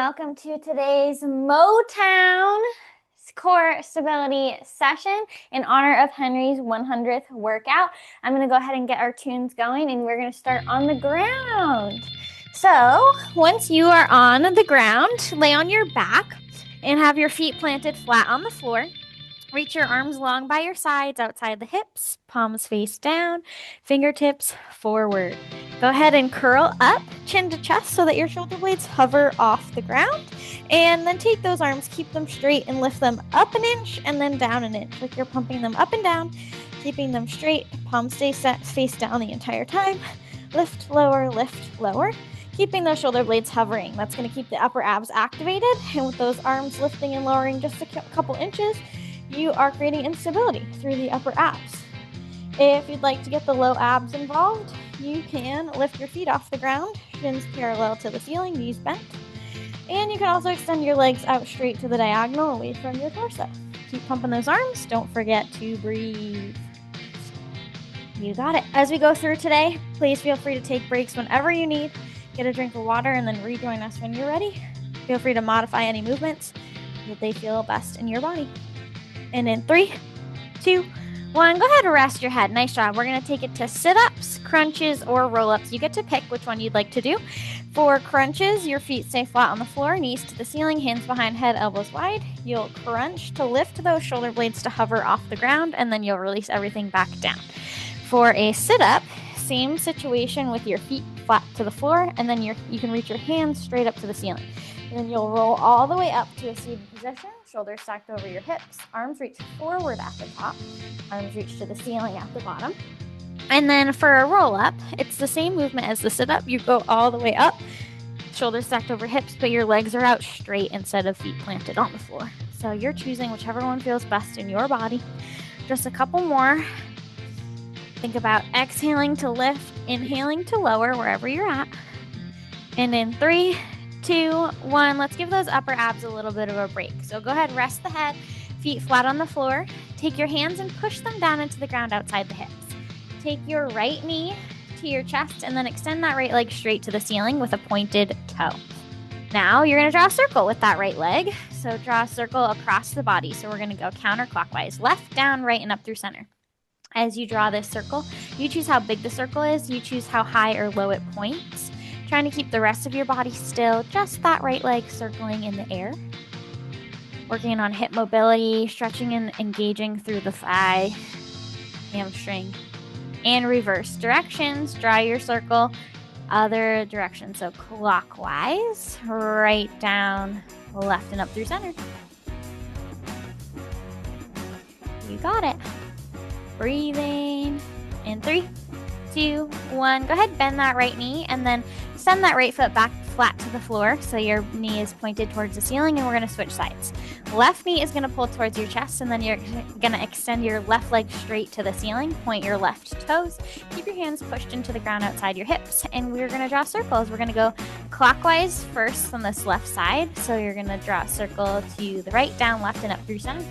welcome to today's Motown core stability session in honor of Henry's 100th workout. I'm going to go ahead and get our tunes going, and we're going to start on the ground. So once you are on the ground, lay on your back and have your feet planted flat on the floor. Reach your arms long by your sides, outside the hips, palms face down, fingertips forward. Go ahead and curl up, chin to chest, so that your shoulder blades hover off the ground. And then take those arms, keep them straight, and lift them up an inch and then down an inch, like you're pumping them up and down, keeping them straight. Palms stay set, face down the entire time. Lift, lower. Keeping those shoulder blades hovering. That's going to keep the upper abs activated. And with those arms lifting and lowering just a couple inches, you are creating instability through the upper abs. If you'd like to get the low abs involved, you can lift your feet off the ground, shins parallel to the ceiling, knees bent. And you can also extend your legs out straight to the diagonal away from your torso. Keep pumping those arms. Don't forget to breathe. You got it. As we go through today, please feel free to take breaks whenever you need. Get a drink of water and then rejoin us when you're ready. Feel free to modify any movements that they feel best in your body. And in 3, 2, 1, go ahead and rest your head. Nice job. We're going to take it to sit-ups, crunches, or roll-ups. You get to pick which one you'd like to do. For crunches, your feet stay flat on the floor, knees to the ceiling, hands behind head, elbows wide. You'll crunch to lift those shoulder blades to hover off the ground, and then you'll release everything back down. For a sit-up, same situation with your feet flat to the floor, and then you can reach your hands straight up to the ceiling. And then you'll roll all the way up to a seated position, shoulders stacked over your hips, arms reach forward at the top, arms reach to the ceiling at the bottom. And then for a roll-up, it's the same movement as the sit-up. You go all the way up, shoulders stacked over hips, but your legs are out straight instead of feet planted on the floor. So you're choosing whichever one feels best in your body. Just a couple more. Think about exhaling to lift, inhaling to lower wherever you're at. And in 3, 2, 1, let's give those upper abs a little bit of a break. So go ahead, rest the head, feet flat on the floor. Take your hands and push them down into the ground outside the hips. Take your right knee to your chest and then extend that right leg straight to the ceiling with a pointed toe. Now you're going to draw a circle with that right leg. So draw a circle across the body. So we're going to go counterclockwise, left, down, right, and up through center. As you draw this circle, you choose how big the circle is. You choose how high or low it points. Trying to keep the rest of your body still, just that right leg circling in the air. Working on hip mobility, stretching and engaging through the thigh, hamstring, and reverse directions. Draw your circle other direction. So clockwise, right, down, left, and up through center. You got it. Breathing in 3, 2, 1. Go ahead, bend that right knee and then send that right foot back flat to the floor so your knee is pointed towards the ceiling, and we're going to switch sides. Left knee is going to pull towards your chest, and then you're going to extend your left leg straight to the ceiling. Point your left toes. Keep your hands pushed into the ground outside your hips, and we're going to draw circles. We're going to go clockwise first on this left side. So you're going to draw a circle to the right, down, left, and up through center.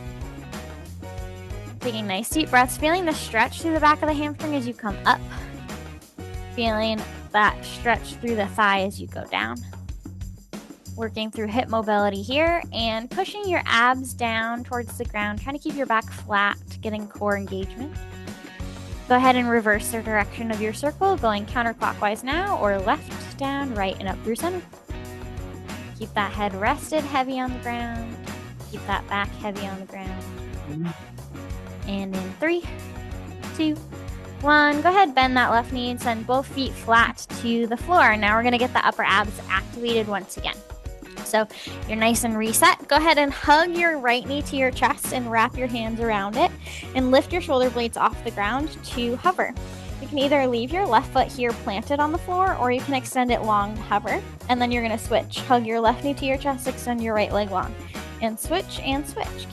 Taking nice deep breaths, feeling the stretch through the back of the hamstring as you come up. Feeling that stretch through the thigh as you go down. Working through hip mobility here and pushing your abs down towards the ground, trying to keep your back flat, getting core engagement. Go ahead and reverse the direction of your circle, going counterclockwise now, or left, down, right, and up through center. Keep that head rested, heavy on the ground. Keep that back heavy on the ground. And in 3, 2, 1, go ahead, bend that left knee and send both feet flat to the floor. Now we're going to get the upper abs activated once again. So you're nice and reset. Go ahead and hug your right knee to your chest and wrap your hands around it and lift your shoulder blades off the ground to hover. You can either leave your left foot here planted on the floor, or you can extend it long to hover. And then you're going to switch. Hug your left knee to your chest, extend your right leg long. And switch,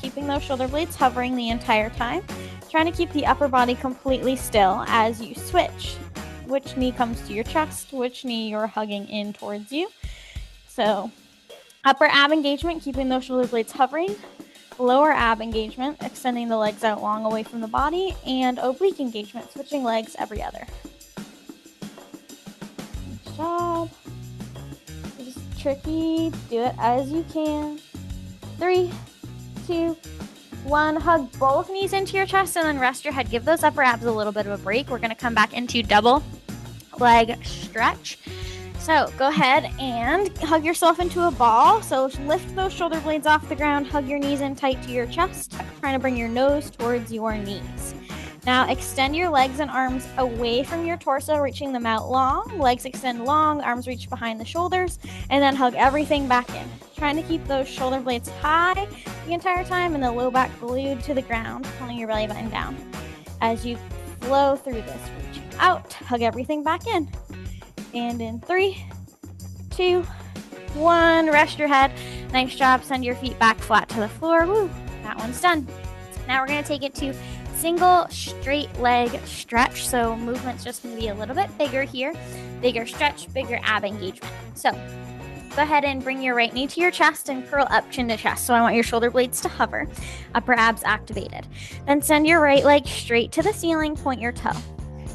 keeping those shoulder blades hovering the entire time. Trying to keep the upper body completely still as you switch. Which knee comes to your chest, which knee you're hugging in towards you. So upper ab engagement, keeping those shoulder blades hovering. Lower ab engagement, extending the legs out long away from the body. And oblique engagement, switching legs every other. Good job. Just tricky. Do it as you can. 3, 2, 1. Hug both knees into your chest and then rest your head. Give those upper abs a little bit of a break. We're going to come back into double leg stretch. So go ahead and hug yourself into a ball. So lift those shoulder blades off the ground. Hug your knees in tight to your chest. Trying to bring your nose towards your knees. Now extend your legs and arms away from your torso, reaching them out long. Legs extend long, arms reach behind the shoulders, and then hug everything back in. Trying to keep those shoulder blades high the entire time and the low back glued to the ground, pulling your belly button down. As you flow through this, reach out, hug everything back in. And in 3, 2, 1, rest your head. Nice job. Send your feet back flat to the floor. Woo, that one's done. Now we're going to take it to single straight leg stretch. So movement's just going to be a little bit bigger here. Bigger stretch, bigger ab engagement. So go ahead and bring your right knee to your chest and curl up chin to chest. So I want your shoulder blades to hover, upper abs activated. Then send your right leg straight to the ceiling, point your toe.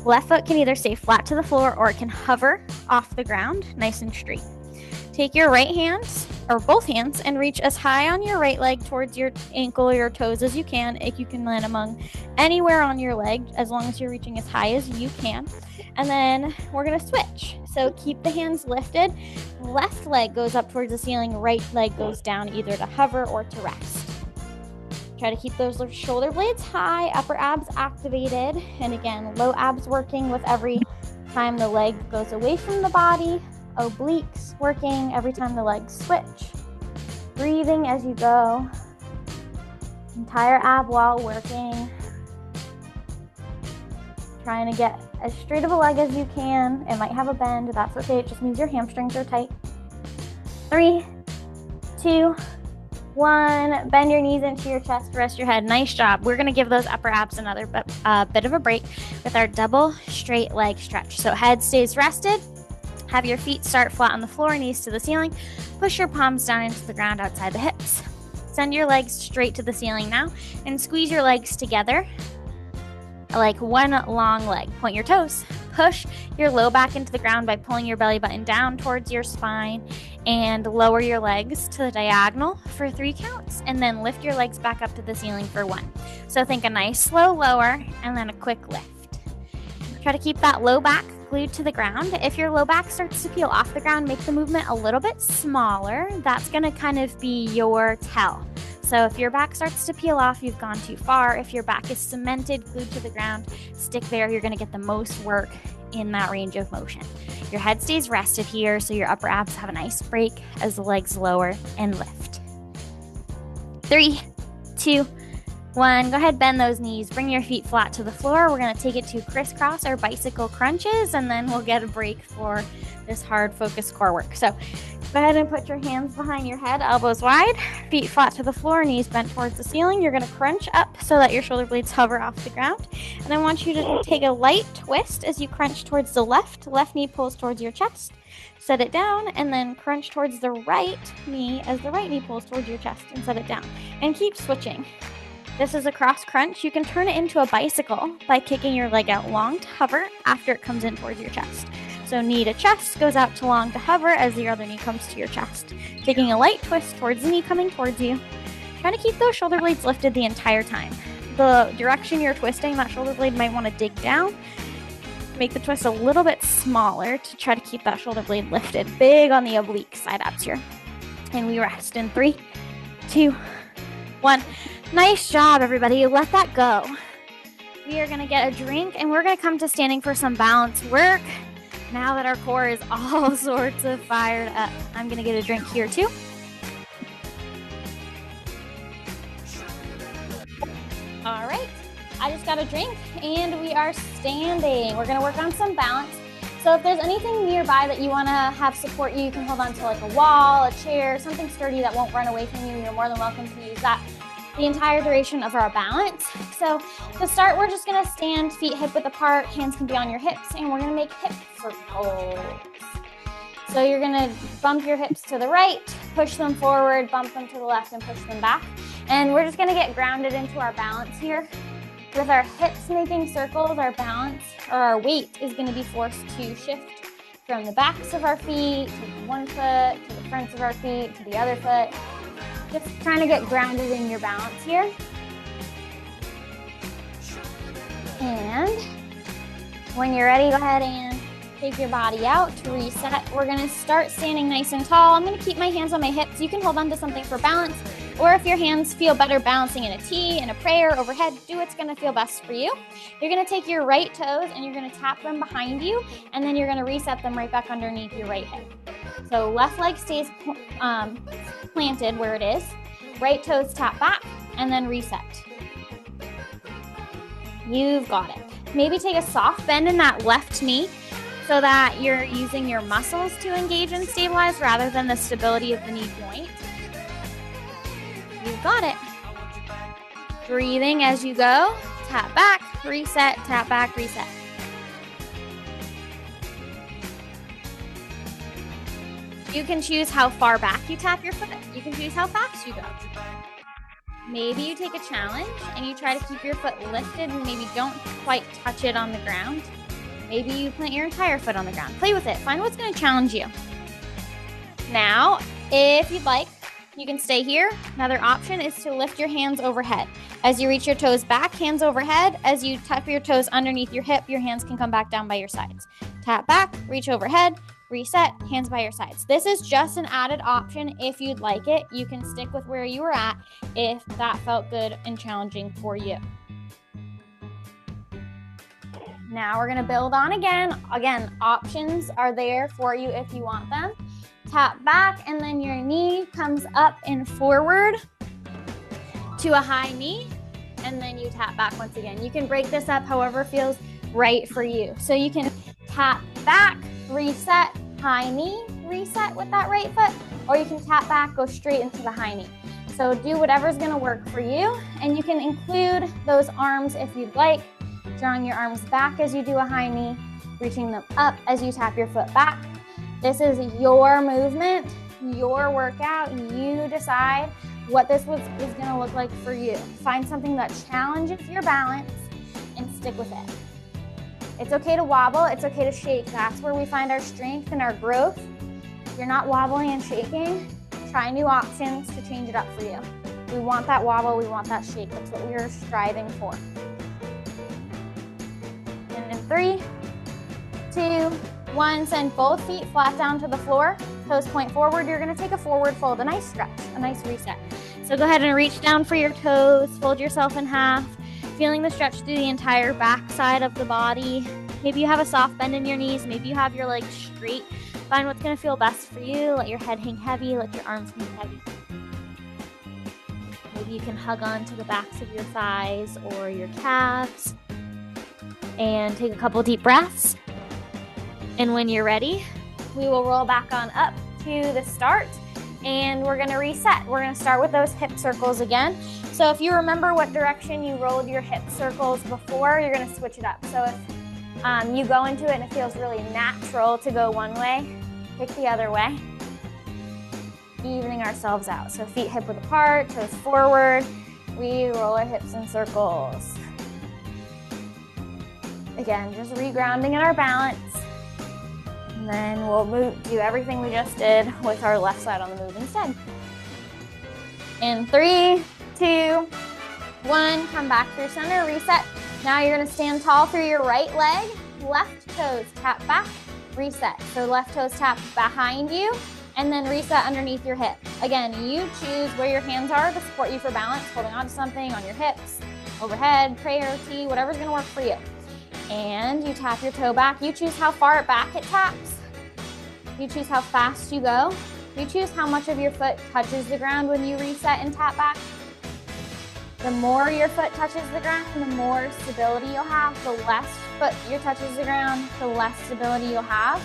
Left foot can either stay flat to the floor or it can hover off the ground, nice and straight. Take your right hands, or both hands, and reach as high on your right leg towards your ankle or your toes as you can. If you can land among anywhere on your leg, as long as you're reaching as high as you can. And then we're going to switch. So keep the hands lifted. Left leg goes up towards the ceiling, right leg goes down either to hover or to rest. Try to keep those shoulder blades high, upper abs activated. And again, low abs working with every time the leg goes away from the body. Obliques working every time the legs switch. Breathing as you go. Entire ab wall working. Trying to get as straight of a leg as you can. It might have a bend. That's okay. It just means your hamstrings are tight. 3, 2, 1. Bend your knees into your chest. Rest your head. Nice job. We're going to give those upper abs another bit of a break with our double straight leg stretch. So head stays rested. Have your feet start flat on the floor, knees to the ceiling. Push your palms down into the ground outside the hips. Send your legs straight to the ceiling now and squeeze your legs together like one long leg. Point your toes. Push your low back into the ground by pulling your belly button down towards your spine and lower your legs to the diagonal for 3 counts and then lift your legs back up to the ceiling for 1. So think a nice slow lower and then a quick lift. Try to keep that low back glued to the ground. If your low back starts to peel off the ground, make the movement a little bit smaller. That's going to kind of be your tell. So if your back starts to peel off, you've gone too far. If your back is cemented, glued to the ground, stick there. You're going to get the most work in that range of motion. Your head stays rested here, so your upper abs have a nice break as the legs lower and lift. 3, 2, 1. Go ahead, bend those knees. Bring your feet flat to the floor. We're going to take it to crisscross or bicycle crunches, and then we'll get a break for this hard focused core work. So go ahead and put your hands behind your head, elbows wide, feet flat to the floor, knees bent towards the ceiling. You're going to crunch up so that your shoulder blades hover off the ground. And I want you to take a light twist as you crunch towards the left. Left knee pulls towards your chest. Set it down and then crunch towards the right knee as the right knee pulls towards your chest and set it down. And keep switching. This is a cross crunch. You can turn it into a bicycle by kicking your leg out long to hover after it comes in towards your chest. So knee to chest goes out to long to hover as the other knee comes to your chest. Taking a light twist towards the knee coming towards you. Trying to keep those shoulder blades lifted the entire time. The direction you're twisting, that shoulder blade might want to dig down. Make the twist a little bit smaller to try to keep that shoulder blade lifted. Big on the oblique side abs here. And we rest in 3, 2, 1. Nice job, everybody. Let that go. We are going to get a drink and we're going to come to standing for some balance work. Now that our core is all sorts of fired up, I'm going to get a drink here too. All right, I just got a drink and we are standing. We're going to work on some balance. So if there's anything nearby that you want to have support you can hold on to, like a wall, a chair, something sturdy that won't run away from you. You're more than welcome to use that the entire duration of our balance. So to start, we're just gonna stand feet hip width apart, hands can be on your hips, and we're gonna make hip circles. So you're gonna bump your hips to the right, push them forward, bump them to the left, and push them back. And we're just gonna get grounded into our balance here. With our hips making circles, our balance, or our weight is gonna be forced to shift from the backs of our feet to one foot, to the fronts of our feet to the other foot. Just trying to get grounded in your balance here. And when you're ready, go ahead and take your body out to reset. We're gonna start standing nice and tall. I'm gonna keep my hands on my hips. You can hold on to something for balance, or if your hands feel better balancing in a T, in a prayer, overhead, do what's gonna feel best for you. You're gonna take your right toes and you're gonna tap them behind you, and then you're gonna reset them right back underneath your right hip. So left leg stays planted where it is. Right toes tap back, and then reset. You've got it. Maybe take a soft bend in that left knee so that you're using your muscles to engage and stabilize rather than the stability of the knee joint. You've got it. Breathing as you go. Tap back, reset, tap back, reset. You can choose how far back you tap your foot. You can choose how fast you go. Maybe you take a challenge and you try to keep your foot lifted and maybe don't quite touch it on the ground. Maybe you plant your entire foot on the ground. Play with it. Find what's going to challenge you. Now, if you'd like, you can stay here. Another option is to lift your hands overhead. As you reach your toes back, hands overhead. As you tap your toes underneath your hip, your hands can come back down by your sides. Tap back, reach overhead, reset, hands by your sides. This is just an added option if you'd like it. You can stick with where you were at if that felt good and challenging for you. Now we're gonna build on again. Again, options are there for you if you want them. Tap back, and then your knee comes up and forward to a high knee, and then you tap back once again. You can break this up however feels right for you. So you can tap back, reset, high knee, reset with that right foot, or you can tap back, go straight into the high knee. So do whatever's gonna work for you, and you can include those arms if you'd like, drawing your arms back as you do a high knee, reaching them up as you tap your foot back. This is your movement, your workout. You decide what this is gonna look like for you. Find something that challenges your balance and stick with it. It's okay to wobble, it's okay to shake. That's where we find our strength and our growth. If you're not wobbling and shaking, try new options to change it up for you. We want that wobble, we want that shake. That's what we're striving for. And in 3, 2, 1, send both feet flat down to the floor. Toes point forward. You're gonna take a forward fold, a nice stretch, a nice reset. So go ahead and reach down for your toes, fold yourself in half, feeling the stretch through the entire back side of the body. Maybe you have a soft bend in your knees. Maybe you have your legs straight. Find what's gonna feel best for you. Let your head hang heavy, let your arms hang heavy. Maybe you can hug on to the backs of your thighs or your calves. And take a couple deep breaths. And when you're ready, we will roll back on up to the start, and we're gonna reset. We're gonna start with those hip circles again. So if you remember what direction you rolled your hip circles before, you're gonna switch it up. So if you go into it and it feels really natural to go one way, pick the other way. Evening ourselves out. So feet hip width apart, toes forward. We roll our hips in circles. Again, just regrounding in our balance. And then we'll do everything we just did with our left side on the move instead. In 3, 2, 1, come back through center, reset. Now you're gonna stand tall through your right leg, left toes tap back, reset. So left toes tap behind you, and then reset underneath your hip. Again, you choose where your hands are to support you for balance, holding on to something on your hips, overhead, prayer, T, whatever's gonna work for you. And you tap your toe back. You choose how far back it taps. You choose how fast you go. You choose how much of your foot touches the ground when you reset and tap back. The more your foot touches the ground, the more stability you'll have. The less foot your touches the ground, the less stability you'll have.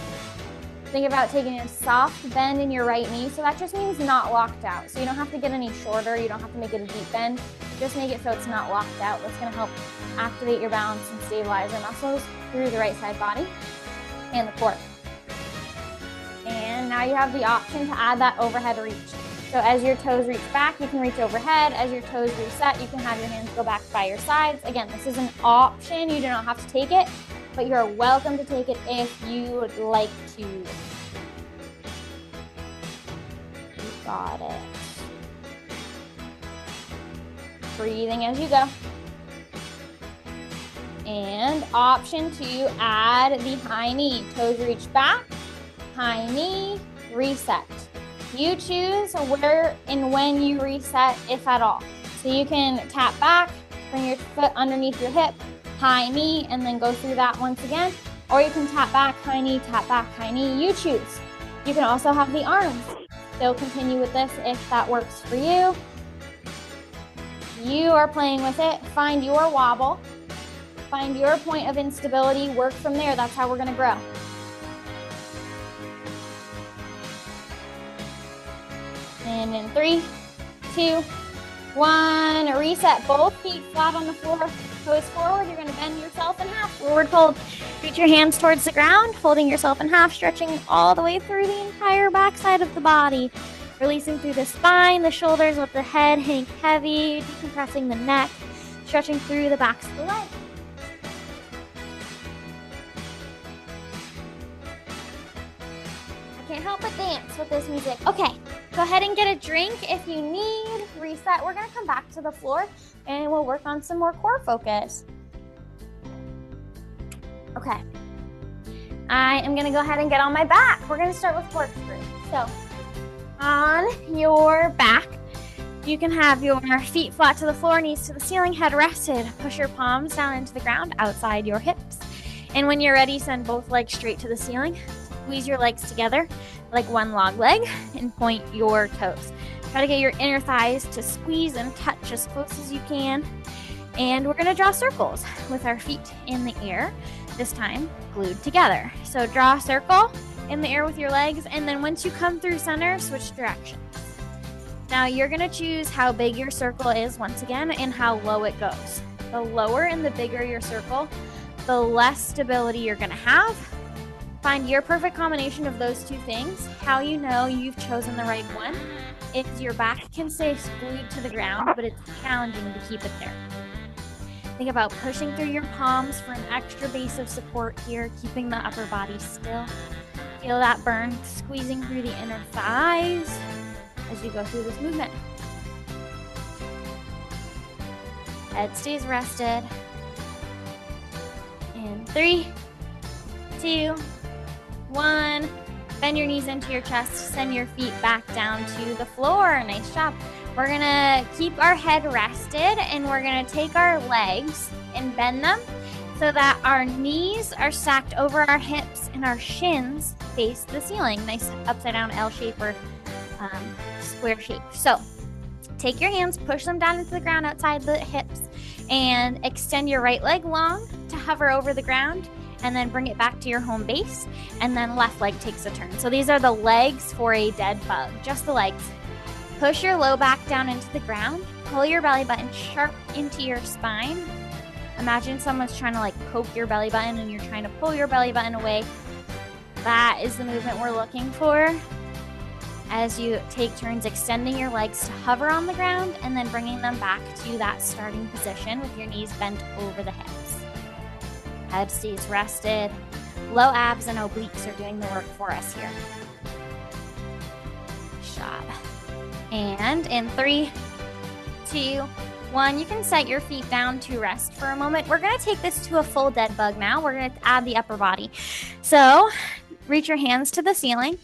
Think about taking a soft bend in your right knee. So that just means not locked out. So you don't have to get any shorter. You don't have to make it a deep bend. Just make it so it's not locked out. That's gonna help activate your balance and stabilize your muscles through the right side body and the core. And now you have the option to add that overhead reach. So as your toes reach back, you can reach overhead. As your toes reset, you can have your hands go back by your sides. Again, this is an option. You do not have to take it, but you're welcome to take it if you would like to. Got it. Breathing as you go. And option 2, add the high knee. Toes reach back, high knee, reset. You choose where and when you reset, if at all. So you can tap back, bring your foot underneath your hip, high knee, and then go through that once again. Or you can tap back, high knee, you choose. You can also have the arms. Still continue with this if that works for you. You are playing with it. Find your wobble. Find your point of instability. Work from there. That's how we're gonna grow. And in 3, 2, 1, reset. Both feet flat on the floor. Toes forward. You're gonna bend yourself in half. Forward fold. Reach your hands towards the ground, folding yourself in half, stretching all the way through the entire backside of the body. Releasing through the spine, the shoulders, with the head hitting heavy, decompressing the neck, stretching through the backs of the legs. I can't help but dance with this music. Okay, go ahead and get a drink if you need. Reset. We're gonna come back to the floor and we'll work on some more core focus. Okay, I am gonna go ahead and get on my back. We're gonna start with corkscrew. So, on your back, you can have your feet flat to the floor, knees to the ceiling, head rested. Push your palms down into the ground outside your hips. And when you're ready, send both legs straight to the ceiling. Squeeze your legs together like one long leg and point your toes. Try to get your inner thighs to squeeze and touch as close as you can. And we're gonna draw circles with our feet in the air, this time glued together. So draw a circle in the air with your legs, and then once you come through center, switch directions. Now you're gonna choose how big your circle is once again and how low it goes. The lower and the bigger your circle, the less stability you're gonna have. Find your perfect combination of those two things. How you know you've chosen the right one is your back can stay glued to the ground, but it's challenging to keep it there. Think about pushing through your palms for an extra base of support here, keeping the upper body still. Feel that burn, squeezing through the inner thighs as you go through this movement. Head stays rested. In 3, 2, 1. Bend your knees into your chest. Send your feet back down to the floor. Nice job. We're gonna keep our head rested and we're gonna take our legs and bend them so that our knees are stacked over our hips and our shins face the ceiling. Nice upside down L shape or square shape. So take your hands, push them down into the ground outside the hips, and extend your right leg long to hover over the ground, and then bring it back to your home base, and then left leg takes a turn. So these are the legs for a dead bug, just the legs. Push your low back down into the ground, pull your belly button sharp into your spine. Imagine someone's trying to like poke your belly button and you're trying to pull your belly button away. That is the movement we're looking for as you take turns extending your legs to hover on the ground and then bringing them back to that starting position with your knees bent over the hips. Head stays rested. Low abs and obliques are doing the work for us here. Nice job. And in 3, 2, 1, you can set your feet down to rest for a moment. We're gonna take this to a full dead bug now. We're gonna add the upper body. So reach your hands to the ceiling,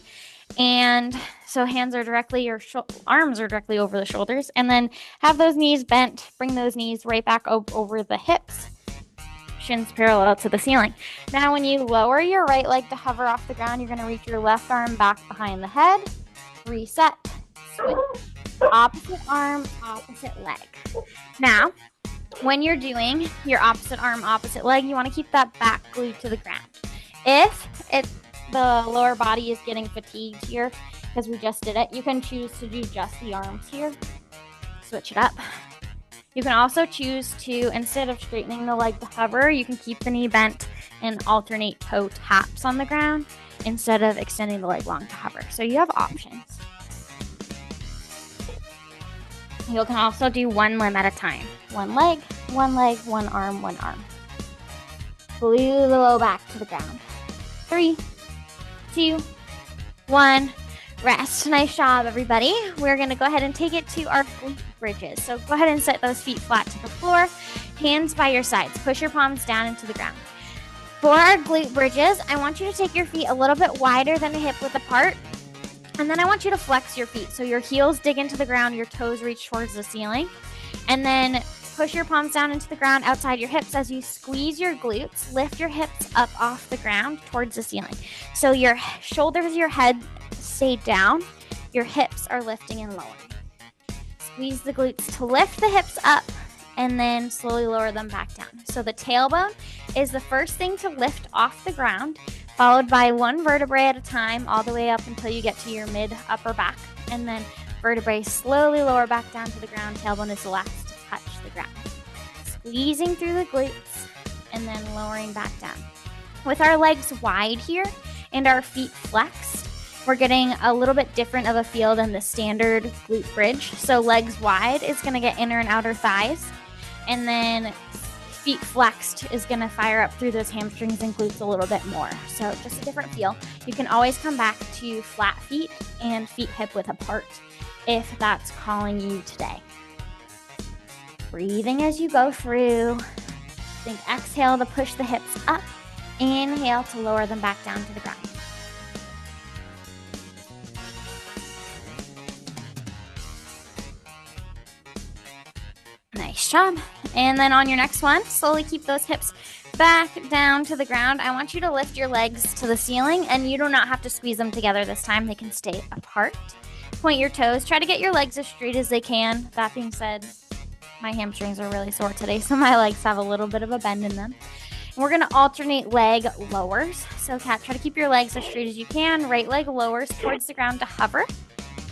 and so hands are directly, your arms are directly over the shoulders, and then have those knees bent. Bring those knees right back over the hips. Shins parallel to the ceiling. Now when you lower your right leg to hover off the ground, you're going to reach your left arm back behind the head. Reset. Switch. Opposite arm, opposite leg. Now, when you're doing your opposite arm, opposite leg, you want to keep that back glued to the ground. If the lower body is getting fatigued here, because we just did it, you can choose to do just the arms here. Switch it up. You can also choose to, instead of straightening the leg to hover, you can keep the knee bent and alternate toe taps on the ground instead of extending the leg long to hover. So you have options. You can also do one limb at a time. One leg, one arm, one arm. Glue the low back to the ground. 3, 2, 1. Rest. Nice job, everybody. We're going to go ahead and take it to our glute bridges. So go ahead and set those feet flat to the floor, hands by your sides. Push your palms down into the ground. For our glute bridges, I want you to take your feet a little bit wider than the hip width apart. And then I want you to flex your feet. So your heels dig into the ground, your toes reach towards the ceiling. And then push your palms down into the ground outside your hips as you squeeze your glutes. Lift your hips up off the ground towards the ceiling. So your shoulders, your head stay down. Your hips are lifting and lowering. Squeeze the glutes to lift the hips up and then slowly lower them back down. So the tailbone is the first thing to lift off the ground, followed by one vertebrae at a time all the way up until you get to your mid-upper back. And then vertebrae slowly lower back down to the ground. Tailbone is the last to touch the ground. Squeezing through the glutes and then lowering back down. With our legs wide here and our feet flexed, we're getting a little bit different of a feel than the standard glute bridge. So legs wide is going to get inner and outer thighs. And then feet flexed is going to fire up through those hamstrings and glutes a little bit more. So just a different feel. You can always come back to flat feet and feet hip width apart if that's calling you today. Breathing as you go through. Think exhale to push the hips up. Inhale to lower them back down to the ground. Nice job. And then on your next one, slowly keep those hips back down to the ground. I want you to lift your legs to the ceiling, and you do not have to squeeze them together this time. They can stay apart. Point your toes. Try to get your legs as straight as they can. That being said, my hamstrings are really sore today, so my legs have a little bit of a bend in them. And we're going to alternate leg lowers. So try to keep your legs as straight as you can. Right leg lowers towards the ground to hover.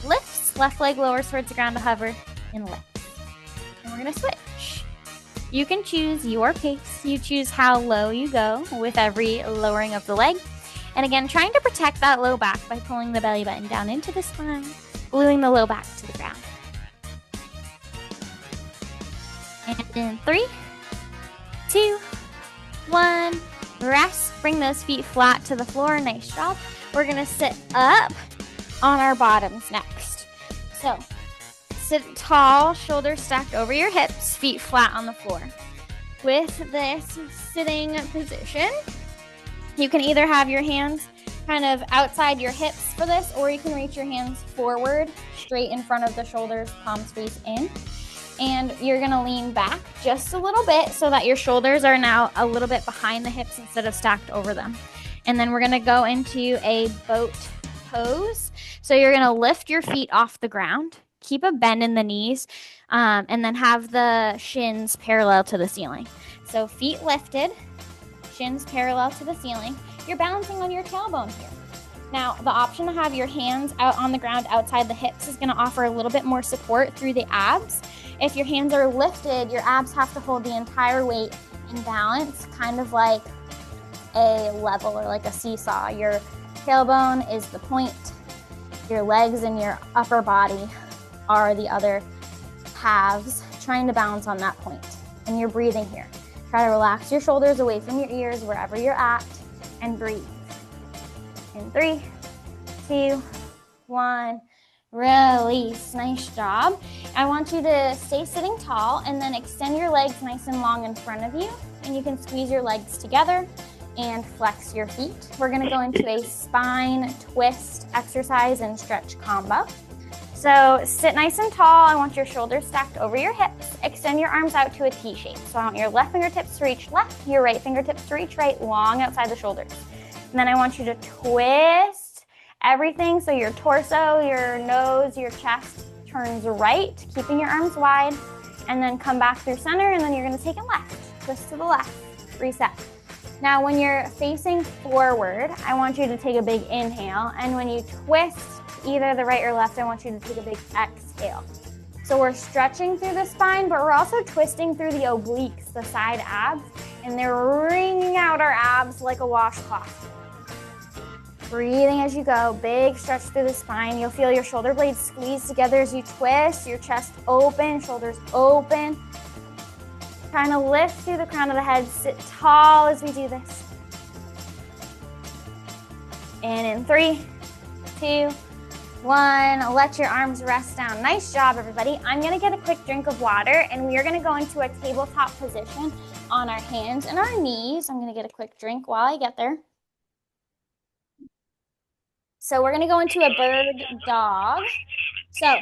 Lifts. Left leg lowers towards the ground to hover and lifts. And we're going to switch. You can choose your pace. You choose how low you go with every lowering of the leg. And again, trying to protect that low back by pulling the belly button down into the spine, gluing the low back to the ground. And in 3, 2, 1, rest. Bring those feet flat to the floor. Nice job. We're going to sit up on our bottoms next. So sit tall, shoulders stacked over your hips, feet flat on the floor. With this sitting position, you can either have your hands kind of outside your hips for this, or you can reach your hands forward, straight in front of the shoulders, palms face in. And you're going to lean back just a little bit so that your shoulders are now a little bit behind the hips instead of stacked over them. And then we're going to go into a boat pose. So you're going to lift your feet off the ground. Keep a bend in the knees, and then have the shins parallel to the ceiling. So feet lifted, shins parallel to the ceiling. You're balancing on your tailbone here. Now, the option to have your hands out on the ground outside the hips is going to offer a little bit more support through the abs. If your hands are lifted, your abs have to hold the entire weight in balance, kind of like a level or like a seesaw. Your tailbone is the point. Your legs and your upper body are the other halves, trying to balance on that point. And you're breathing here. Try to relax your shoulders away from your ears wherever you're at and breathe. In 3, 2, 1, release. Nice job. I want you to stay sitting tall and then extend your legs nice and long in front of you. And you can squeeze your legs together and flex your feet. We're going to go into a spine twist exercise and stretch combo. So sit nice and tall. I want your shoulders stacked over your hips. Extend your arms out to a T shape. So I want your left fingertips to reach left, your right fingertips to reach right, long outside the shoulders. And then I want you to twist everything. So your torso, your nose, your chest turns right, keeping your arms wide. And then come back through center, and then you're going to take it left. Twist to the left. Reset. Now, when you're facing forward, I want you to take a big inhale. And when you twist either the right or left, I want you to take a big exhale. So we're stretching through the spine, but we're also twisting through the obliques, the side abs, and they're wringing out our abs like a washcloth. Breathing as you go, big stretch through the spine. You'll feel your shoulder blades squeeze together as you twist, your chest open, shoulders open. Trying to lift through the crown of the head, sit tall as we do this. And in 3, 2, 1. Let your arms rest down. Nice job, everybody. I'm gonna get a quick drink of water, and we are gonna go into a tabletop position on our hands and our knees. I'm gonna get a quick drink while I get there. So we're gonna go into a bird dog. So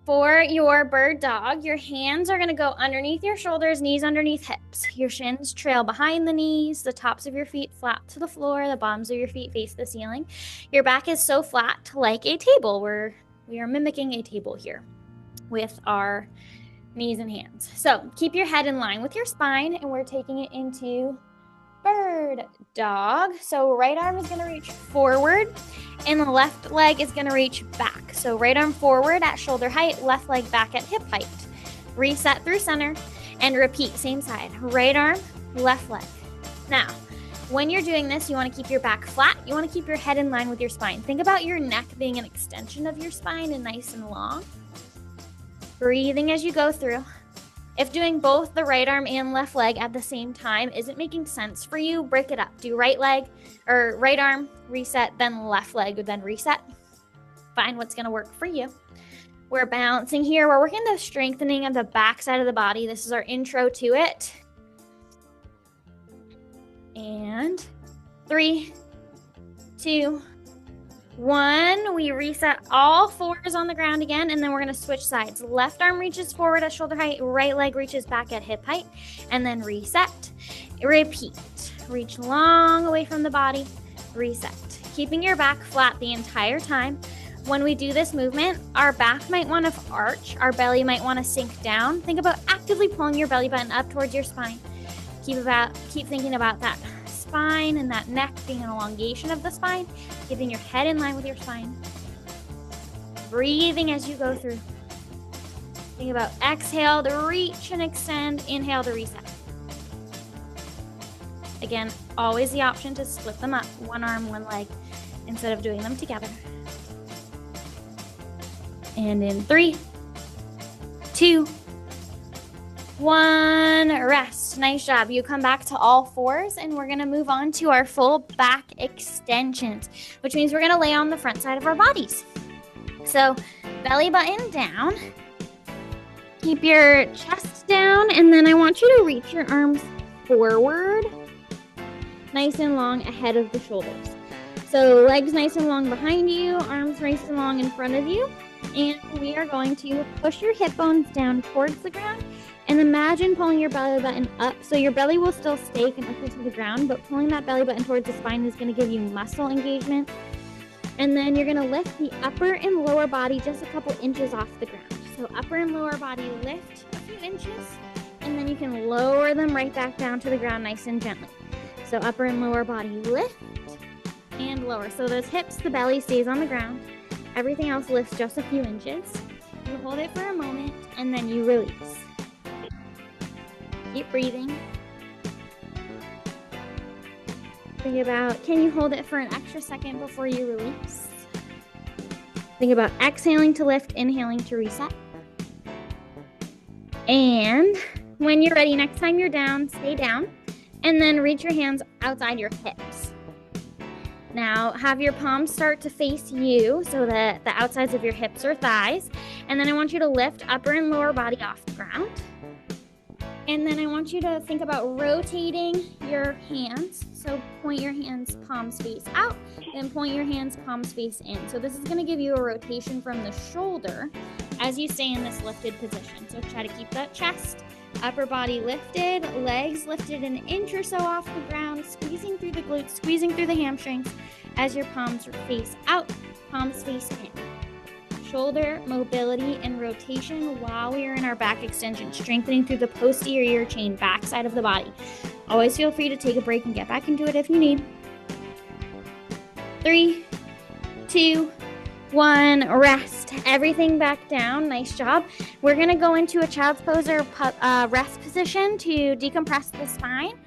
for your bird dog, your hands are gonna go underneath your shoulders, knees underneath hips. Your shins trail behind the knees, the tops of your feet flat to the floor, the bottoms of your feet face the ceiling. Your back is so flat like a table. We are mimicking a table here with our knees and hands. So keep your head in line with your spine, and we're taking it into bird dog. So right arm is gonna reach forward, and the left leg is gonna reach back. So right arm forward at shoulder height, left leg back at hip height. Reset through center and repeat, same side. Right arm, left leg. Now, when you're doing this, you wanna keep your back flat. You wanna keep your head in line with your spine. Think about your neck being an extension of your spine and nice and long. Breathing as you go through. If doing both the right arm and left leg at the same time isn't making sense for you, break it up. Do right leg or right arm, reset, then left leg, then reset. Find what's gonna work for you. We're balancing here. We're working the strengthening of the back side of the body. This is our intro to it. And 3, 2, 1, we reset all 4s on the ground again, and then we're gonna switch sides. Left arm reaches forward at shoulder height, right leg reaches back at hip height, and then reset. Repeat. Reach long away from the body, reset. Keeping your back flat the entire time. When we do this movement, our back might wanna arch, our belly might wanna sink down. Think about actively pulling your belly button up towards your spine. Keep thinking about that spine and that neck being an elongation of the spine, keeping your head in line with your spine. Breathing as you go through. Think about exhale to reach and extend, inhale to reset. Again, always the option to split them up, one arm, one leg, instead of doing them together. And in 3, 2, 1, rest. Nice job. You come back to all 4s, and we're gonna move on to our full back extensions, which means we're gonna lay on the front side of our bodies. So belly button down, keep your chest down, and then I want you to reach your arms forward, nice and long ahead of the shoulders. So legs nice and long behind you, arms nice and long in front of you, and we are going to push your hip bones down towards the ground. And imagine pulling your belly button up, so your belly will still stay connected to the ground, but pulling that belly button towards the spine is going to give you muscle engagement. And then you're going to lift the upper and lower body just a couple inches off the ground. So upper and lower body lift a few inches, and then you can lower them right back down to the ground nice and gently. So upper and lower body lift and lower. So those hips, the belly stays on the ground. Everything else lifts just a few inches. You hold it for a moment, and then you release. Keep breathing. Think about, can you hold it for an extra second before you release? Think about exhaling to lift, inhaling to reset. And when you're ready, next time you're down, stay down, and then reach your hands outside your hips. Now have your palms start to face you so that the outsides of your hips or thighs, and then I want you to lift upper and lower body off the ground. And then I want you to think about rotating your hands. So point your hands palms face out, then point your hands palms face in. So this is gonna give you a rotation from the shoulder as you stay in this lifted position. So try to keep that chest, upper body lifted, legs lifted an inch or so off the ground, squeezing through the glutes, squeezing through the hamstrings as your palms face out, palms face in. Shoulder mobility and rotation while we are in our back extension, strengthening through the posterior chain, back side of the body. Always feel free to take a break and get back into it if you need. 3, 2, 1, rest. Everything back down. Nice job. We're gonna go into a child's pose or rest position to decompress the spine.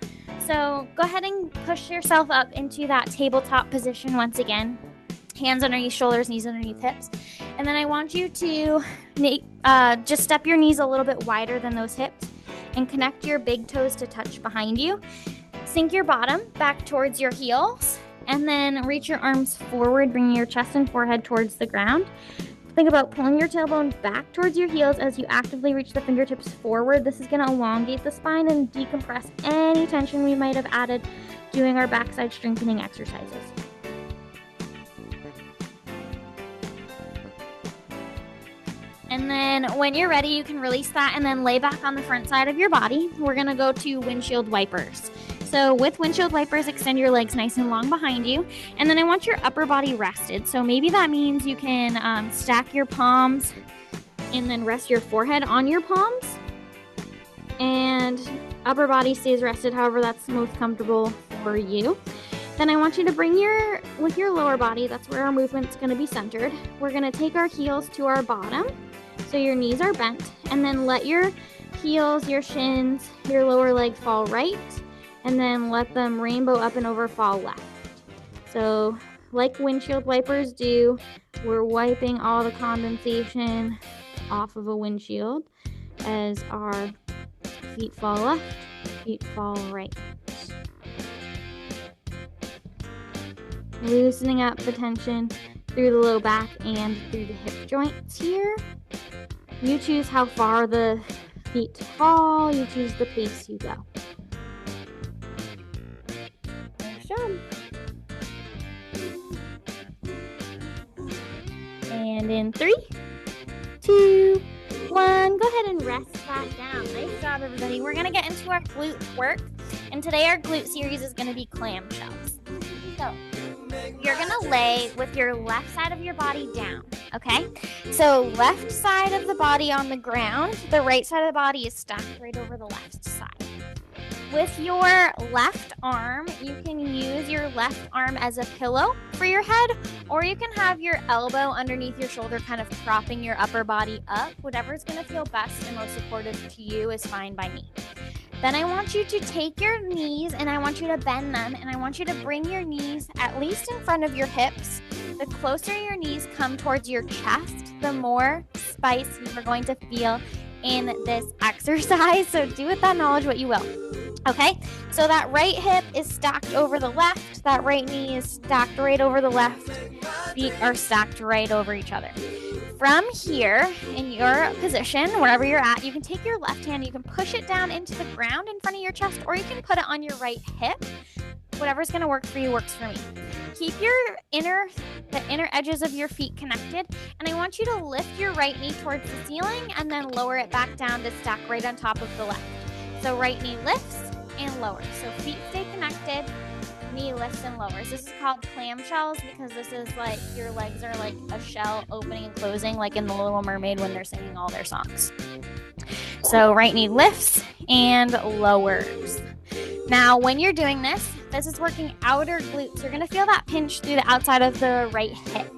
So go ahead and push yourself up into that tabletop position once again. Hands underneath shoulders, knees underneath hips. And then I want you to just step your knees a little bit wider than those hips and connect your big toes to touch behind you. Sink your bottom back towards your heels And then reach your arms forward, bringing your chest and forehead towards the ground. Think about pulling your tailbone back towards your heels as you actively reach the fingertips forward. This is going to elongate the spine and decompress any tension we might have added doing our backside strengthening exercises. And then when you're ready, you can release that and then lay back on the front side of your body. We're going to go to windshield wipers. So with windshield wipers, extend your legs nice and long behind you. And then I want your upper body rested. So maybe that means you can stack your palms and then rest your forehead on your palms. And upper body stays rested, however that's most comfortable for you. Then I want you to bring with your lower body, that's where our movement's going to be centered. We're going to take our heels to our bottom. So your knees are bent. And then let your heels, your shins, your lower leg fall right. And then let them rainbow up and over, fall left. So like windshield wipers do, we're wiping all the condensation off of a windshield as our feet fall left, feet fall right. Loosening up the tension through the low back and through the hip joints here. You choose how far the feet fall, you choose the pace you go. And in 3, 2, 1, go ahead and rest back down. Nice job, everybody. We're going to get into our glute work. And today our glute series is going to be clamshells. So you're going to lay with your left side of your body down, okay? So left side of the body on the ground, the right side of the body is stacked right over the left side. With your left arm, you can use your left arm as a pillow for your head, or you can have your elbow underneath your shoulder kind of propping your upper body up. Whatever's going to feel best and most supportive to you is fine by me. Then I want you to take your knees and I want you to bend them, and I want you to bring your knees at least in front of your hips. The closer your knees come towards your chest, the more spice you are going to feel in this exercise. So do with that knowledge what you will. Okay, so that right hip is stacked over the left, that right knee is stacked right over the left, feet are stacked right over each other. From here, in your position, wherever you're at, you can take your left hand, you can push it down into the ground in front of your chest, or you can put it on your right hip. Whatever's going to work for you works for me. Keep the inner edges of your feet connected, and I want you to lift your right knee towards the ceiling and then lower it back down to stack right on top of the left. So right knee lifts and lowers. So feet stay connected, knee lifts and lowers. This is called clamshells because this is like your legs are like a shell opening and closing, like in The Little Mermaid when they're singing all their songs. So right knee lifts and lowers. Now, when you're doing this, this is working outer glutes. You're going to feel that pinch through the outside of the right hip.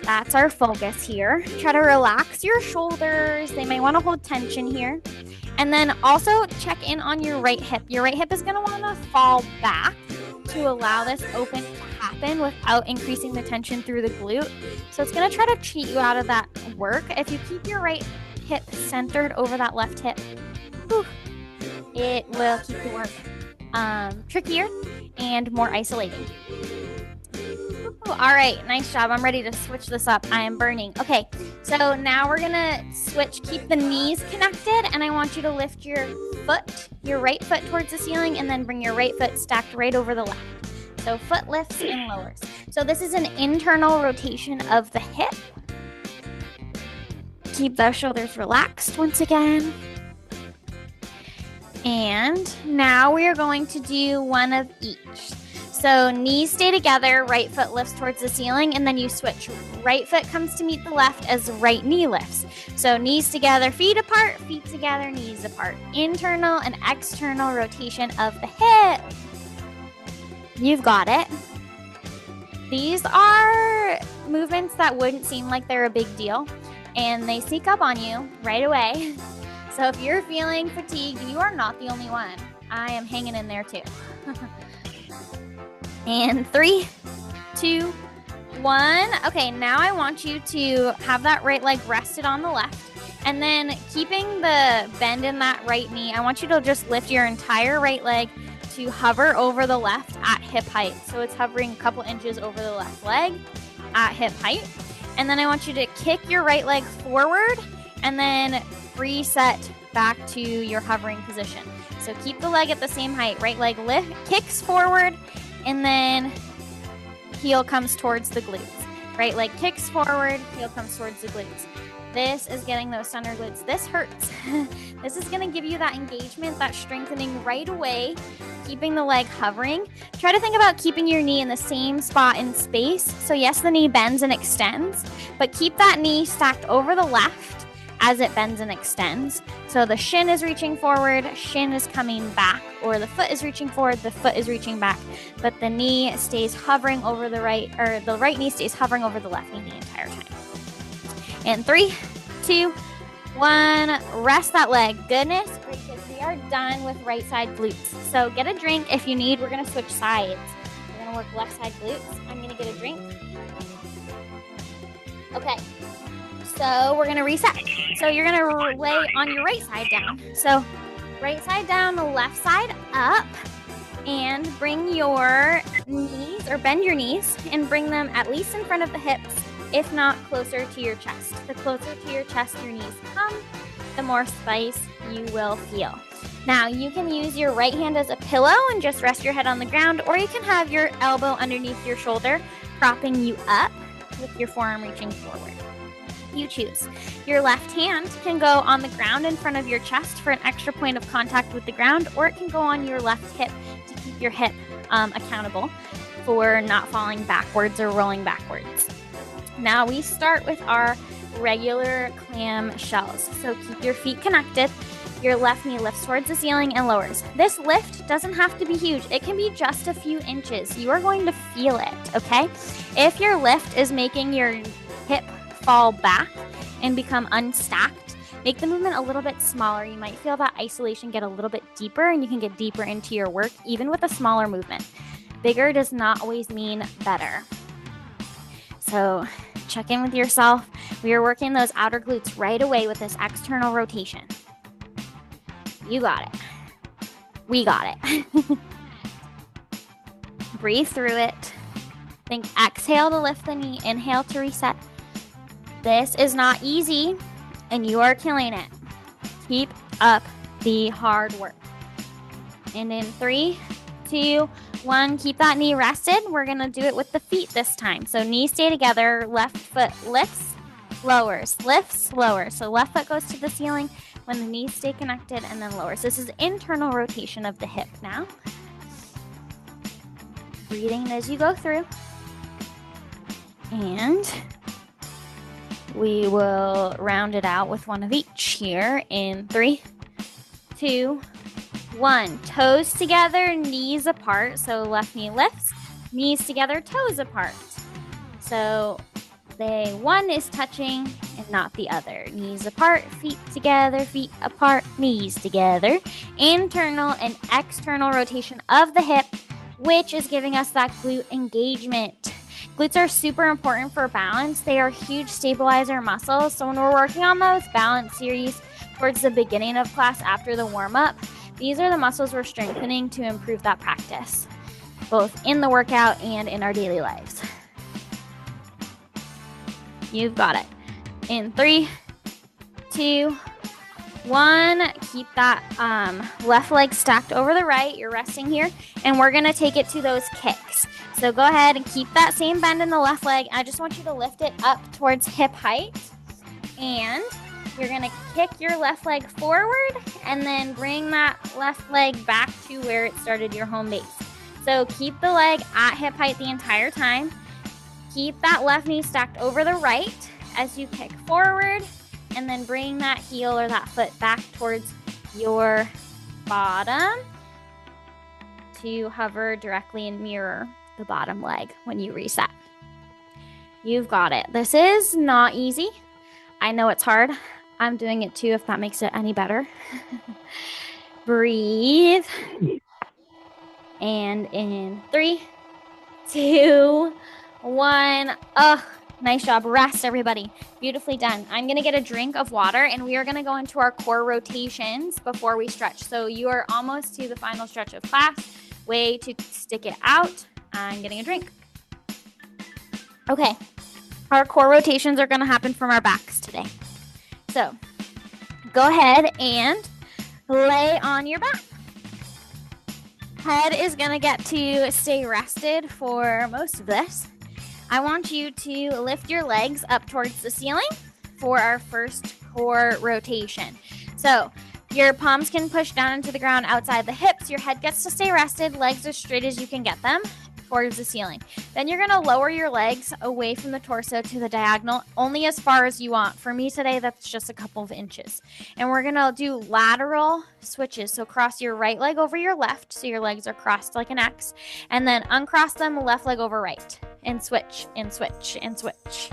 That's our focus here. Try to relax your shoulders. They may want to hold tension here. And then also check in on your right hip. Your right hip is going to want to fall back to allow this open to happen without increasing the tension through the glute. So it's going to try to cheat you out of that work. If you keep your right hip centered over that left hip, it will keep the work trickier and more isolating. All right, nice job. I'm ready to switch this up. I am burning. Okay, so now we're gonna switch. Keep the knees connected, and I want you to lift your right foot towards the ceiling, and then bring your right foot stacked right over the left. So foot lifts and lowers. So this is an internal rotation of the hip. Keep those shoulders relaxed once again. And now we are going to do one of each. So knees stay together, right foot lifts towards the ceiling, and then you switch. Right foot comes to meet the left as right knee lifts. So knees together, feet apart, feet together, knees apart. Internal and external rotation of the hip. You've got it. These are movements that wouldn't seem like they're a big deal, and they sneak up on you right away. So if you're feeling fatigued, you are not the only one. I am hanging in there too. And 3, 2, 1. Okay, now I want you to have that right leg rested on the left. And then keeping the bend in that right knee, I want you to just lift your entire right leg to hover over the left at hip height. So it's hovering a couple inches over the left leg at hip height. And then I want you to kick your right leg forward and then reset back to your hovering position. So keep the leg at the same height. Right leg kicks forward, and then heel comes towards the glutes. Right leg kicks forward, heel comes towards the glutes. This is getting those center glutes. This hurts. This is going to give you that engagement, that strengthening right away, keeping the leg hovering. Try to think about keeping your knee in the same spot in space. So yes, the knee bends and extends, but keep that knee stacked over the left as it bends and extends. So the shin is reaching forward, shin is coming back, or the foot is reaching forward, the foot is reaching back, but the knee stays hovering over the right, or the right knee stays hovering over the left knee the entire time. And 3, 2, 1, rest that leg. Goodness gracious, we are done with right side glutes. So get a drink if you need. We're gonna switch sides. We're gonna work left side glutes. I'm gonna get a drink. Okay, so we're gonna reset. So you're gonna lay on your right side down. So right side down, left side up, and bring your knees, or bend your knees, and bring them at least in front of the hips, if not closer to your chest. The closer to your chest your knees come, the more space you will feel. Now, you can use your right hand as a pillow and just rest your head on the ground, or you can have your elbow underneath your shoulder, propping you up with your forearm reaching forward. You choose. Your left hand can go on the ground in front of your chest for an extra point of contact with the ground, or it can go on your left hip to keep your hip accountable for not falling backwards or rolling backwards. Now we start with our regular clam shells. So keep your feet connected. Your left knee lifts towards the ceiling and lowers. This lift doesn't have to be huge. It can be just a few inches. You are going to feel it, okay? If your lift is making your hip fall back and become unstacked, make the movement a little bit smaller. You might feel that isolation get a little bit deeper, and you can get deeper into your work even with a smaller movement. Bigger does not always mean better. So check in with yourself. We are working those outer glutes right away with this external rotation. You got it. We got it. Breathe through it. Think exhale to lift the knee, inhale to reset. This is not easy, and you are killing it. Keep up the hard work. And in 3, 2, 1, keep that knee rested. We're gonna do it with the feet this time. So knees stay together, left foot lifts, lowers, lifts, lowers. So left foot goes to the ceiling when the knees stay connected, and then lowers. This is internal rotation of the hip now. Breathing as you go through. And we will round it out with one of each here in 3, 2, 1. Toes together, knees apart. So left knee lifts, knees together, toes apart. So one is touching and not the other. Knees apart, feet together, feet apart, knees together. Internal and external rotation of the hip, which is giving us that glute engagement. Glutes are super important for balance. They are huge stabilizer muscles. So when we're working on those balance series towards the beginning of class after the warm-up, these are the muscles we're strengthening to improve that practice, both in the workout and in our daily lives. You've got it. In 3, 2, 1, keep that left leg stacked over the right. You're resting here, and we're gonna take it to those kicks. So go ahead and keep that same bend in the left leg. I just want you to lift it up towards hip height, and you're gonna kick your left leg forward and then bring that left leg back to where it started, your home base. So keep the leg at hip height the entire time. Keep that left knee stacked over the right as you kick forward, and then bring that heel or that foot back towards your bottom to hover directly and mirror the bottom leg when you reset. You've got it. This is not easy. I know it's hard. I'm doing it too, if that makes it any better. Breathe. And in 3, 2, 1. Nice job. Rest, everybody. Beautifully done. I'm going to get a drink of water, and we are going to go into our core rotations before we stretch. So you are almost to the final stretch of class. way to stick it out. I'm getting a drink. Okay, our core rotations are going to happen from our backs today. So go ahead and lay on your back. Head is going to get to stay rested for most of this. I want you to lift your legs up towards the ceiling for our first core rotation. So your palms can push down into the ground outside the hips. Your head gets to stay rested, legs as straight as you can get them towards the ceiling. Then you're going to lower your legs away from the torso to the diagonal, only as far as you want. For me today, that's just a couple of inches. And we're going to do lateral switches. So cross your right leg over your left, so your legs are crossed like an X, and then uncross them, left leg over right, and switch, and switch, and switch.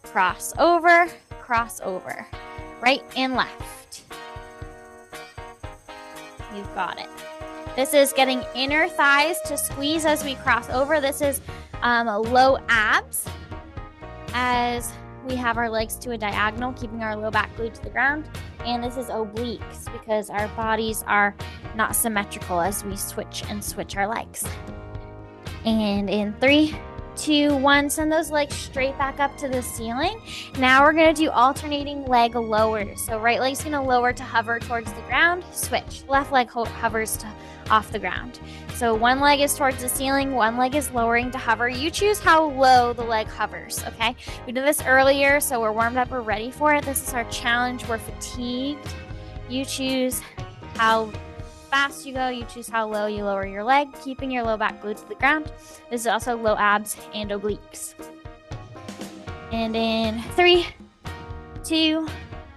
Cross over, right and left. You've got it. This is getting inner thighs to squeeze as we cross over. This is low abs as we have our legs to a diagonal, keeping our low back glued to the ground. And this is obliques because our bodies are not symmetrical as we switch and switch our legs. And in 3, 2, 1, send those legs straight back up to the ceiling. Now we're going to do alternating leg lowers. So right leg's going to lower to hover towards the ground, switch. Left leg hovers to off the ground. So one leg is towards the ceiling, one leg is lowering to hover. You choose how low the leg hovers, okay? We did this earlier, so we're warmed up, we're ready for it. This is our challenge, we're fatigued. You choose how fast you go, you choose how low you lower your leg, keeping your low back glued to the ground. This is also low abs and obliques. And in 3, 2,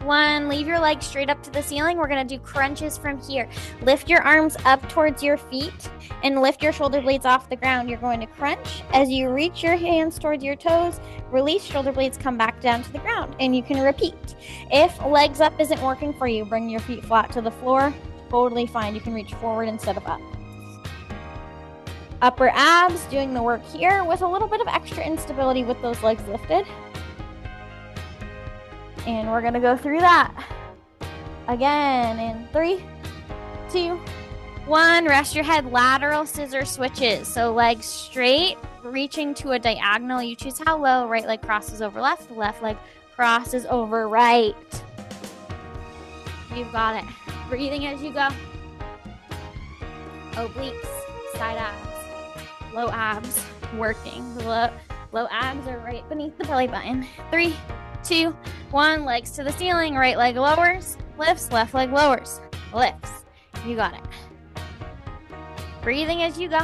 1, leave your legs straight up to the ceiling. We're going to do crunches from here. Lift your arms up towards your feet and lift your shoulder blades off the ground. You're going to crunch. As you reach your hands towards your toes, release, shoulder blades come back down to the ground, and you can repeat. If legs up isn't working for you, bring your feet flat to the floor. Totally fine. You can reach forward instead of up. Upper abs, doing the work here with a little bit of extra instability with those legs lifted. And we're going to go through that again in 3, 2, 1. Rest your head, lateral scissor switches. So legs straight, reaching to a diagonal. You choose how low. Right leg crosses over left leg crosses over right. You've got it. Breathing as you go. Obliques, side abs, low abs, working. Low abs are right beneath the belly button. 3, 2, 1, legs to the ceiling. Right leg lowers, lifts, left leg lowers, lifts. You got it. Breathing as you go.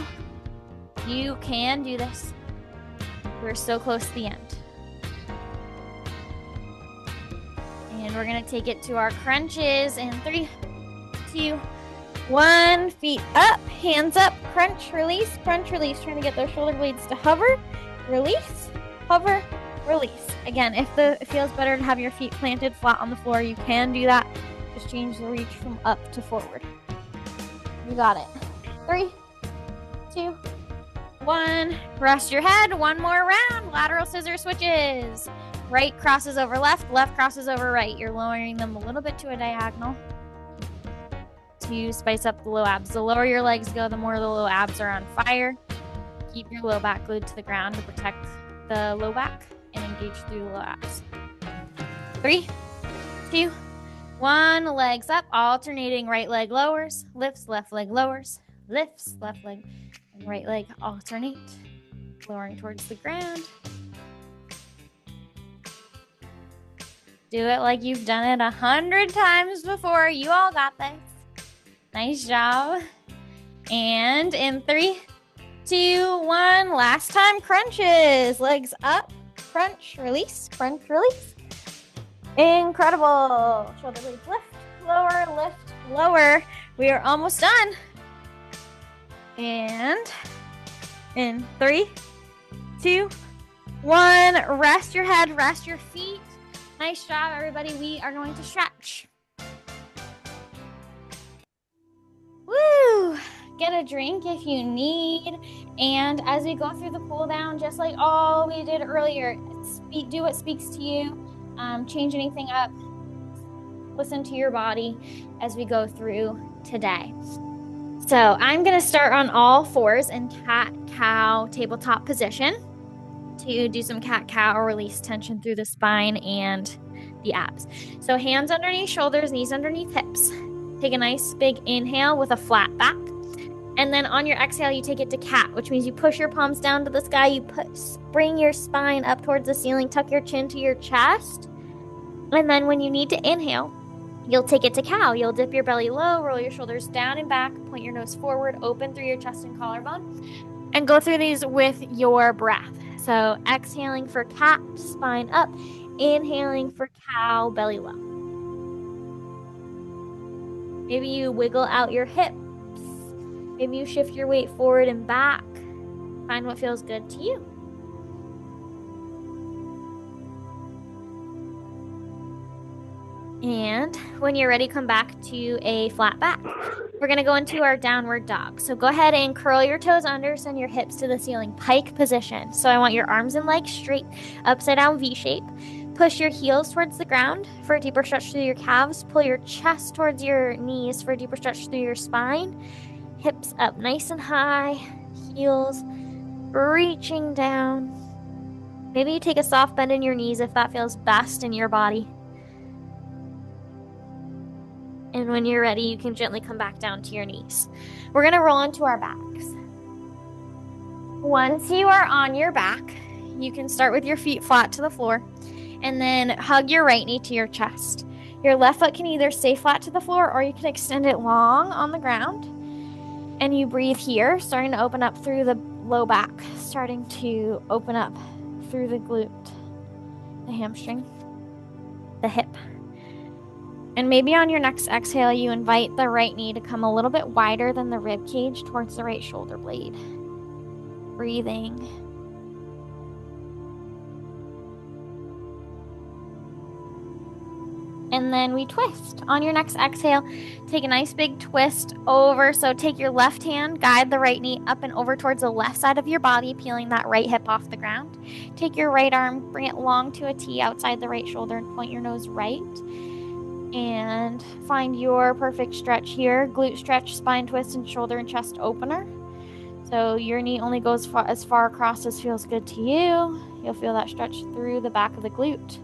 You can do this. We're so close to the end. And we're going to take it to our crunches in 3, 2, 1. Feet up, hands up, crunch, release, trying to get those shoulder blades to hover, release, hover, release. Again, if it feels better to have your feet planted flat on the floor, you can do that. Just change the reach from up to forward. You got it. 3, 2, 1. Rest your head. One more round. Lateral scissor switches. Right crosses over left, left crosses over right. You're lowering them a little bit to a diagonal to spice up the low abs. The lower your legs go, the more the low abs are on fire. Keep your low back glued to the ground to protect the low back and engage through the low abs. 3, 2, 1. Legs up, alternating right leg lowers, lifts, left leg lowers, lifts, left leg, and right leg alternate, lowering towards the ground. Do it like you've done it 100 times before. You all got this. Nice job. And in 3, 2, 1, last time, crunches. Legs up, crunch, release, crunch, release. Incredible. Shoulder blades lift, lower. We are almost done. And in 3, 2, 1, rest your head, rest your feet. Nice job, everybody. We are going to stretch. Woo! Get a drink if you need. And as we go through the cool down, just like all we did earlier, do what speaks to you. Change anything up. Listen to your body as we go through today. So I'm going to start on all fours in cat-cow tabletop position to do some cat-cow, release tension through the spine and the abs. So hands underneath shoulders, knees underneath hips. Take a nice big inhale with a flat back. And then on your exhale, you take it to cat, which means you push your palms down to the sky. You bring your spine up towards the ceiling, tuck your chin to your chest. And then when you need to inhale, you'll take it to cow. You'll dip your belly low, roll your shoulders down and back, point your nose forward, open through your chest and collarbone, and go through these with your breath. So exhaling for cat, spine up, inhaling for cow, belly low. Maybe you wiggle out your hips. Maybe you shift your weight forward and back. Find what feels good to you. And when you're ready, come back to a flat back. We're going to go into our downward dog. So go ahead and curl your toes under, send your hips to the ceiling, pike position. So I want your arms and legs straight, upside down V shape. Push your heels towards the ground for a deeper stretch through your calves. Pull your chest towards your knees for a deeper stretch through your spine. Hips up nice and high, heels reaching down. Maybe you take a soft bend in your knees if that feels best in your body. And when you're ready, you can gently come back down to your knees. We're going to roll onto our backs. Once you are on your back, you can start with your feet flat to the floor and then hug your right knee to your chest. Your left foot can either stay flat to the floor or you can extend it long on the ground. And you breathe here, starting to open up through the low back, starting to open up through the glute, the hamstring, the hip. And maybe on your next exhale, you invite the right knee to come a little bit wider than the rib cage towards the right shoulder blade. Breathing. And then we twist. On your next exhale, take a nice big twist over. So take your left hand, guide the right knee up and over towards the left side of your body, peeling that right hip off the ground. Take your right arm, bring it long to a T outside the right shoulder and point your nose right. And find your perfect stretch here. Glute stretch, spine twist, and shoulder and chest opener. So your knee only goes as far across as feels good to you. You'll feel that stretch through the back of the glute.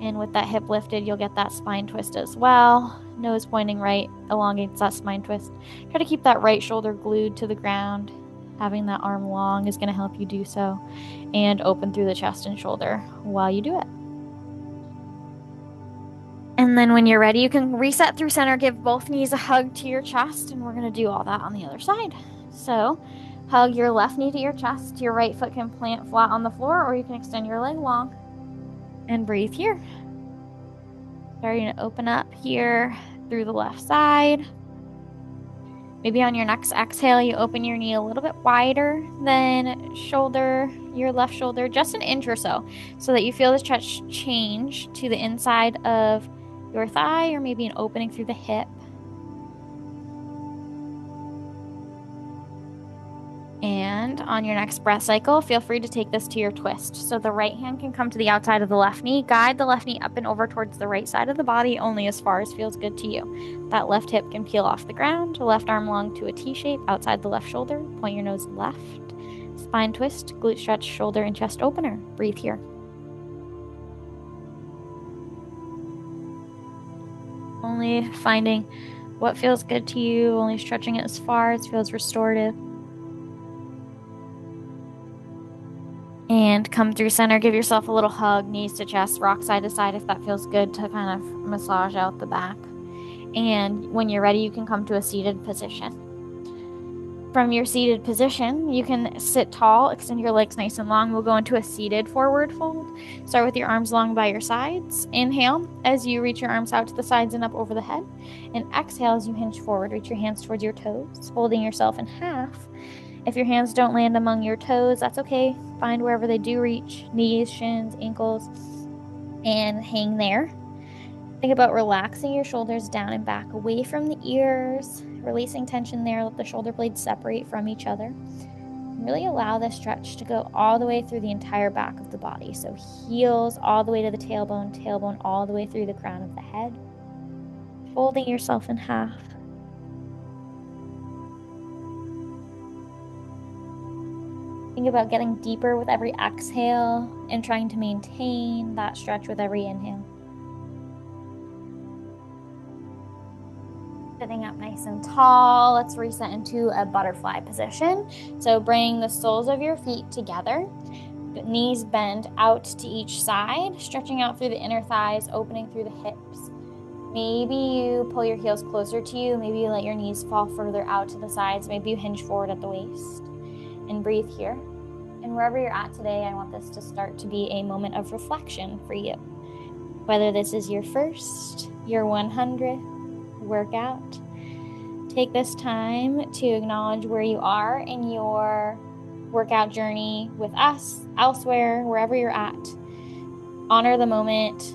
And with that hip lifted, you'll get that spine twist as well. Nose pointing right, elongates that spine twist. Try to keep that right shoulder glued to the ground. Having that arm long is going to help you do so. And open through the chest and shoulder while you do it. And then when you're ready, you can reset through center, give both knees a hug to your chest, and we're going to do all that on the other side. So hug your left knee to your chest. Your right foot can plant flat on the floor, or you can extend your leg long. And breathe here. Starting to open up here through the left side. Maybe on your next exhale, you open your knee a little bit wider than your left shoulder, just an inch or so that you feel the stretch change to the inside of your thigh or maybe an opening through the hip. And on your next breath cycle, feel free to take this to your twist. So the right hand can come to the outside of the left knee. Guide the left knee up and over towards the right side of the body, only as far as feels good to you. That left hip can peel off the ground. Left arm long to a T shape outside the left shoulder. Point your nose left. Spine twist, glute stretch, shoulder and chest opener. Breathe here. Only finding what feels good to you, only stretching it as far as feels restorative. And come through center, give yourself a little hug, knees to chest, rock side to side if that feels good to kind of massage out the back. And when you're ready, you can come to a seated position. From your seated position, you can sit tall, extend your legs nice and long. We'll go into a seated forward fold. Start with your arms long by your sides. Inhale as you reach your arms out to the sides and up over the head. And exhale as you hinge forward, reach your hands towards your toes, holding yourself in half. If your hands don't land among your toes, that's okay. Find wherever they do reach, knees, shins, ankles, and hang there. Think about relaxing your shoulders down and back away from the ears, releasing tension there. Let the shoulder blades separate from each other. And really allow this stretch to go all the way through the entire back of the body. So heels all the way to the tailbone all the way through the crown of the head. Folding yourself in half. Think about getting deeper with every exhale and trying to maintain that stretch with every inhale. Sitting up nice and tall, let's reset into a butterfly position. So bring the soles of your feet together, knees bend out to each side, stretching out through the inner thighs, opening through the hips. Maybe you pull your heels closer to you. Maybe you let your knees fall further out to the sides. Maybe you hinge forward at the waist and breathe here. And wherever you're at today, I want this to start to be a moment of reflection for you. Whether this is your first, your 100th workout, take this time to acknowledge where you are in your workout journey with us, elsewhere, wherever you're at. Honor the moment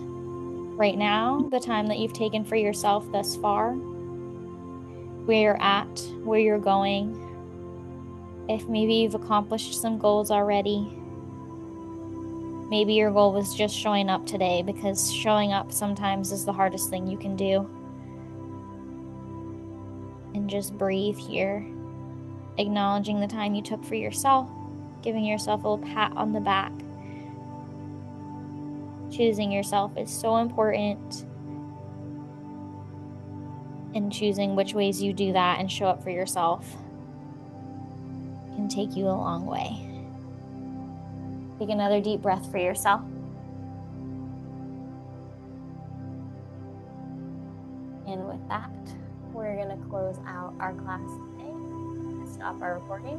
right now, the time that you've taken for yourself thus far, where you're at, where you're going. If maybe you've accomplished some goals already, maybe your goal was just showing up today, because showing up sometimes is the hardest thing you can do. And just breathe here, acknowledging the time you took for yourself, giving yourself a little pat on the back. Choosing yourself is so important, and choosing which ways you do that and show up for yourself can take you a long way. Take another deep breath for yourself. And with that, we're going to close out our class today. Stop our recording.